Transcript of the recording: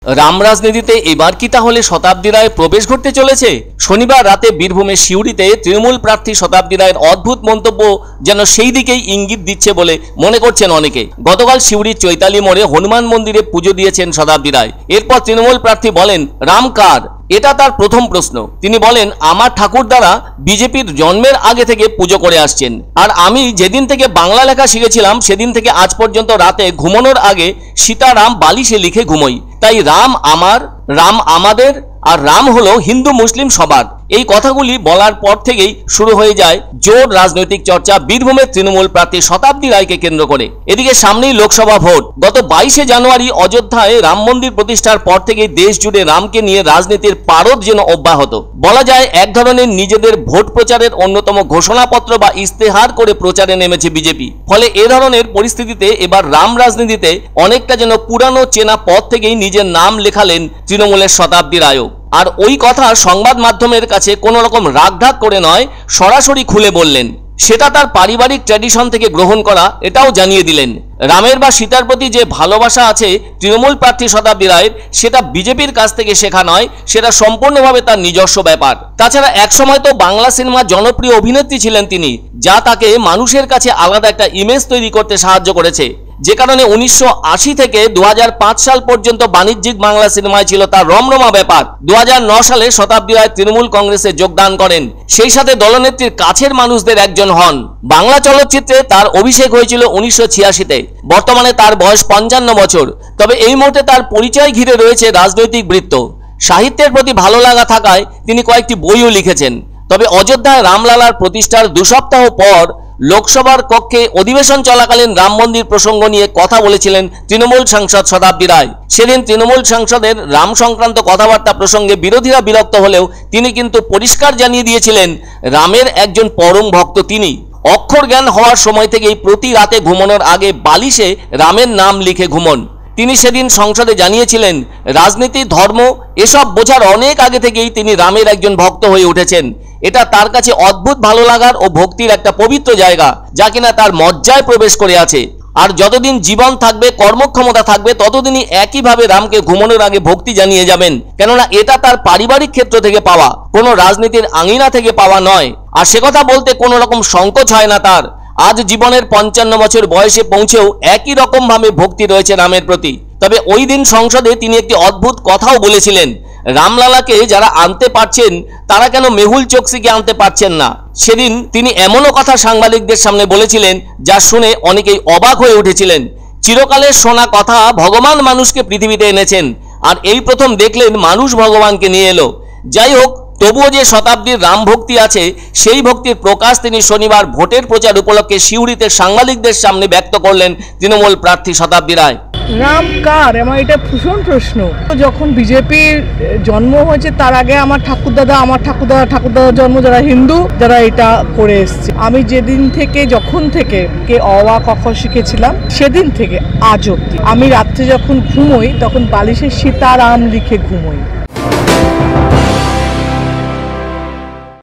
রাম রাজনীতিতে এবার কি তাহলে শতাব্দী রায়ের প্রবেশ ঘটতে চলেছে? শনিবার রাতে বীরভূমের সিউড়িতে তৃণমূল প্রার্থী শতাব্দী রায়ের অদ্ভুত মন্তব্য যেন সেই দিকেই ইঙ্গিত দিচ্ছে বলে মনে করছেন অনেকে। গতকাল সিউড়ির চৈতালি মোড়ে হনুমান মন্দিরে পুজো দিয়েছেন শতাব্দী রায়। এরপর তৃণমূল প্রার্থী বলেন, রাম কার? এটা তার প্রথম প্রশ্ন। তিনি বলেন, আমার ঠাকুরদারা বিজেপির জন্মের আগে থেকে পুজো করে আসছেন, আর আমি যেদিন থেকে বাংলা লেখা শিখেছিলাম সেদিন থেকে আজ পর্যন্ত রাতে ঘুমানোর আগে সীতারাম বালিশে লিখে ঘুমোই। তাই রাম আমার, রাম আমাদের, আর রাম হলো হিন্দু মুসলিম সবার। এই কথাগুলি বলার পর থেকেই শুরু হয়ে যায় জোর রাজনৈতিক চর্চা বীরভূমের তৃণমূল প্রার্থী শতাব্দী রায়কে কেন্দ্র করে। এদিকে সামনেই লোকসভা ভোট। গত 22শে জানুয়ারি অযোধ্যায় রাম মন্দির প্রতিষ্ঠার পর থেকেই দেশ জুড়ে রামকে নিয়ে রাজনীতির পারদ যেন অব্যাহত। বলা যায় এক ধরনের নিজেদের ভোট প্রচারের অন্যতম ঘোষণাপত্র বা ইস্তেহার করে প্রচারে নেমেছে বিজেপি। ফলে এ ধরনের পরিস্থিতিতে এবার রাম রাজনীতিতে অনেকটা যেন পুরানো চেনা পথ থেকেই নিজের নাম লেখালেন তৃণমূলের শতাব্দী রায়ও। আর ওই কথা সংবাদ মাধ্যমের কাছে কোনো রকম রাগঢাক করে নয়, সরাসরি খুলে বললেন। সেটা তার পারিবারিক ট্র্যাডিশন থেকে গ্রহণ করা, এটাও জানিয়ে দিলেন। রামের বা সীতার প্রতি যে ভালোবাসা আছে তৃণমূল প্রার্থী শতাব্দী রায়ের, সেটা বিজেপির কাছ থেকে শেখা নয়, সেটা সম্পূর্ণভাবে তার নিজস্ব ব্যাপার। তাছাড়া একসময় তো বাংলা সিনেমার জনপ্রিয় অভিনেত্রী ছিলেন তিনি, যা তাকে মানুষের কাছে আলাদা একটা ইমেজ তৈরি করতে সাহায্য করেছে। যে কারণে 1980 থেকে 2005 সাল পর্যন্ত বাণিজ্যিক বাংলা সিনেমায় ছিল তার রমরমা ব্যাপার। 2009 সালে শতাব্দী রায় তৃণমূল কংগ্রেসে যোগদান করেন, সেই সাথে দলনেত্রীর কাছের মানুষদের একজন হন। বাংলা চলচ্চিত্রে তার অভিষেক হয়েছিল 1986-তে। বর্তমানে তার বয়স 55 বছর। তবে এই মুহূর্তে তার পরিচয় ঘিরে রয়েছে রাজনৈতিক বৃত্ত। সাহিত্যের প্রতি ভালো লাগা থাকায় তিনি কয়েকটি বইও লিখেছেন। তবে অযোধ্যায় রামলালার প্রতিষ্ঠার 2 সপ্তাহ পর লোকসভার কক্ষে অধিবেশন চলাকালীন রাম মন্দির প্রসঙ্গ নিয়ে কথা বলেছিলেন তৃণমূল সাংসদ শতাব্দী রায়। সেদিন তৃণমূল সাংসদের রাম সংক্রান্ত কথাবার্তা প্রসঙ্গে বিরোধীরা বিরক্ত হলেও তিনি কিন্তু পরিষ্কার জানিয়ে দিয়েছিলেন, রামের একজন পরম ভক্ত তিনি। অক্ষর জ্ঞান হওয়ার সময় থেকেই প্রতি রাতে ঘুমানোর আগে বালিশে রামের নাম লিখে ঘুমন। তিনি সেদিন সংসদে জানিয়েছিলেন, রাজনীতি, ধর্ম এসব বোঝার অনেক আগে থেকেই তিনি রামের একজন ভক্ত হয়ে উঠেছেন। এটা তার কাছে অদ্ভুত ভালো লাগার ও ভক্তির একটা পবিত্র জায়গা, যা কিনা তার মজ্জায় প্রবেশ করে আছে। আর যতদিন জীবন থাকবে, কর্মক্ষমতা থাকবে, ততদিনই একইভাবে রামকে ঘুমানোর আগে ভক্তি জানিয়ে যাবেন। কেননা এটা তার পারিবারিক ক্ষেত্র থেকে পাওয়া, কোনো রাজনীতির আঙিনা থেকে পাওয়া নয়। আর সে কথা বলতে কোনো রকম সংকোচ হয় না তার। আজ জীবনের 55 বছর বয়সে পৌঁছেও একই রকম ভাবে ভক্তি রয়েছে রামের প্রতি। তবে ওই দিন সংসদে তিনি একটি অদ্ভুত কথাও বলেছিলেন, রামলালাকে যারা আনতে পারছেন তারা কেন মেহুল চোকসিকে আনতে পারছেন না। সেদিন তিনি এমনও কথা সাংবাদিকদের সামনে বলেছিলেন যা শুনে অনেকেই অবাক হয়ে উঠেছিলেন। চিরকালের শোনা কথা, ভগবান মানুষকে পৃথিবীতে এনেছেন, আর এই প্রথম দেখলেন মানুষ ভগবানকে নিয়ে এলো। যাই হোক, তবুও যে শতাব্দীর রাম ভক্তি আছে, সেই ভক্তির প্রকাশ তিনি শনিবার ভোটের প্রচার উপলক্ষে সিউড়িতে সাংবাদিকদের সামনে ব্যক্ত করলেন তৃণমূল প্রার্থী শতাব্দী রায়। রাম কার? আমার এটা ভীষণ প্রশ্ন। যখন বিজেপির জন্ম হয়েছে তার আগে আমার ঠাকুরদাদা জন্ম, যারা হিন্দু, যারা এটা করে এসছে। আমি যেদিন থেকে, যখন থেকে অ আ ক খ শিখেছিলাম, সেদিন থেকে আজ অব্দি আমি রাত্রে যখন ঘুমোই তখন বালিশে সীতারাম লিখে ঘুমোই।